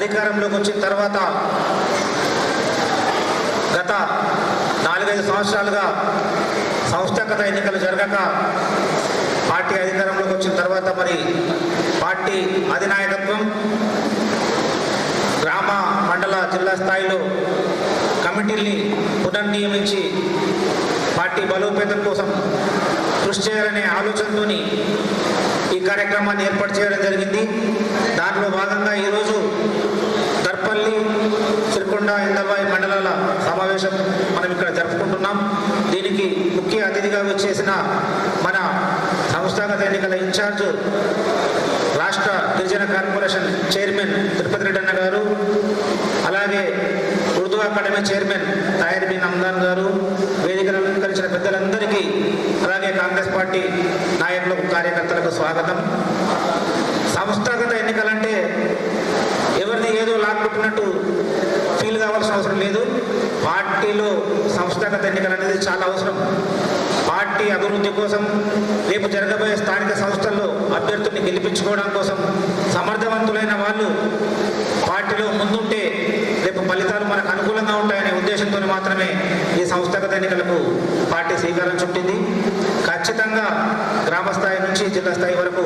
అధికారంలోకి వచ్చిన తర్వాత గత 4-5 సంవత్సరాలుగా సంస్థాగత ఎన్నికలు జరగక పార్టీ అధికారంలోకి వచ్చిన తర్వాత మరి పార్టీ అధినాయకత్వం గ్రామ మండల జిల్లా స్థాయిలో కమిటీల్ని పునర్నియమించి పార్టీ బలోపేతం కోసం కృషి చేయాలనే ఆలోచనతోని ఈ కార్యక్రమాన్ని ఏర్పాటు చేయడం జరిగింది. దాంట్లో భాగంగా ఈరోజు దర్పల్లి, సిరికొండ, ఇందర్వాయి మండలాల సమావేశం మనం ఇక్కడ జరుపుకుంటున్నాం. దీనికి ముఖ్య అతిథిగా వచ్చేసిన మన సంస్థాగత ఎన్నికల ఇన్ఛార్జ్ రాష్ట్ర గిరిజన కార్పొరేషన్ చైర్మన్ తిరుపతి రెడ్డి అన్న గారు, అలాగే ఉర్దూ అకాడమీ చైర్మన్ తాహిర్ బిన్ హమ్దాన్ గారు, వేదికను అలంకరించిన పెద్దలందరికీ, అలాగే కాంగ్రెస్ పార్టీ నాయకులకు, కార్యకర్తలకు స్వాగతం. సంస్థాగత ఎన్నికలంటే ఎవరిని ఏదో లాక్కుంటున్నట్టు ఫీల్ కావాల్సిన అవసరం లేదు. పార్టీలో సంస్థాగత ఎన్నికలు అనేది చాలా అవసరం. పార్టీ అభివృద్ధి కోసం, రేపు జరగబోయే స్థానిక సంస్థల్లో అభ్యర్థుల్ని గెలిపించుకోవడం కోసం సమర్థవంతులైన వాళ్ళు పార్టీలో ముందుంటే రేపు ఫలితాలు మనకు అనుకూలంగా ఉంటాయనే ఉద్దేశంతో మాత్రమే ఈ సంస్థాగత ఎన్నికలకు పార్టీ శ్రీకారం చుట్టింది. ఖచ్చితంగా గ్రామ స్థాయి నుంచి జిల్లా స్థాయి వరకు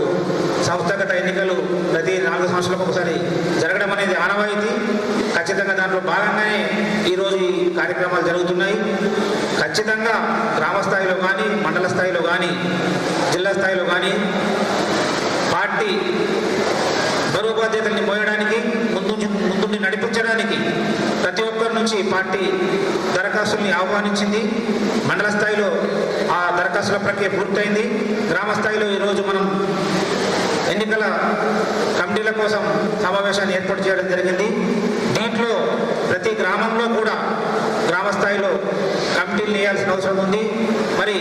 సంస్థాగత ఎన్నికలు ప్రతి 4 సంవత్సరాలకు ఒకసారి జరగడం అనేది ఆనవాయితీ. ఖచ్చితంగా దాంట్లో భాగంగానే ఈరోజు ఈ కార్యక్రమాలు జరుగుతున్నాయి. ఖచ్చితంగా గ్రామ స్థాయిలో కానీ, మండల స్థాయిలో కానీ, జిల్లా స్థాయిలో కానీ పార్టీ బరువు బాధ్యతల్ని మోయడానికి, ముందుండి నడిపించడానికి ప్రతి ఒక్కరి నుంచి పార్టీ దరఖాస్తుల్ని ఆహ్వానించింది. మండల స్థాయిలో ఆ దరఖాస్తుల ప్రక్రియ పూర్తయింది. గ్రామ స్థాయిలో ఈరోజు మనం ఎన్నికల కమిటీల కోసం సమావేశాన్ని ఏర్పాటు చేయడం జరిగింది. దీంట్లో ప్రతి గ్రామంలో కూడా గ్రామ స్థాయిలో కమిటీలు వేయాల్సిన అవసరం ఉంది. మరి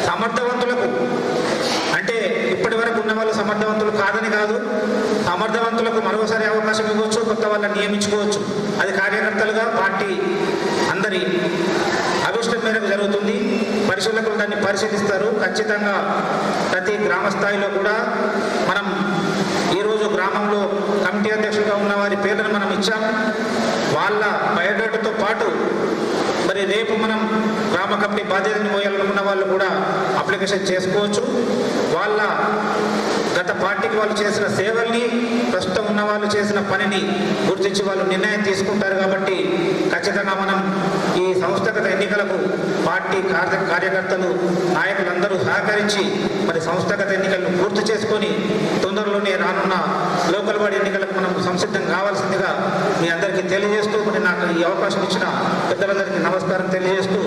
సమర్థవంతులకు, అంటే ఇప్పటి వరకు ఉన్న వాళ్ళు సమర్థవంతులు కాదని కాదు, సమర్థవంతులకు మరోసారి అవకాశం ఇవ్వచ్చు, కొత్త వాళ్ళని నియమించుకోవచ్చు. అది కార్యకర్తలుగా పార్టీ అందరి అభిష్టం మేరకు జరుగుతుంది. పరిశీలకులు దాన్ని పరిశీలిస్తారు. ఖచ్చితంగా ప్రతి గ్రామ స్థాయిలో కూడా మనం ఈరోజు గ్రామంలో కమిటీ అధ్యక్షులుగా ఉన్న వారి పేర్లను మనం ఇచ్చాం. వాళ్ళ బయోడేటాతో పాటు మరి రేపు మనం గ్రామ కమిటీ బాధ్యతను మోయాలనుకున్న వాళ్ళు కూడా అప్లికేషన్ చేసుకోవచ్చు. వాళ్ళ గత పార్టీకి వాళ్ళు చేసిన సేవల్ని, ప్రస్తుతం ఉన్న వాళ్ళు చేసిన పనిని గుర్తించి వాళ్ళు నిర్ణయం తీసుకుంటారు. కాబట్టి ఖచ్చితంగా మనం ఈ సంస్థాగత ఎన్నికలకు పార్టీ కార్యకర్తలు, నాయకులందరూ సహకరించి మరి సంస్థాగత ఎన్నికలను పూర్తి చేసుకొని తొందరలోనే రానున్న లోకల్ బాడీ ఎన్నికలకు మనం సంసిద్ధం కావాల్సిందిగా మీ అందరికీ తెలియజేస్తూ, మరి నాకు ఈ అవకాశం ఇచ్చిన పెద్దలందరికీ నమస్కారం తెలియజేస్తూ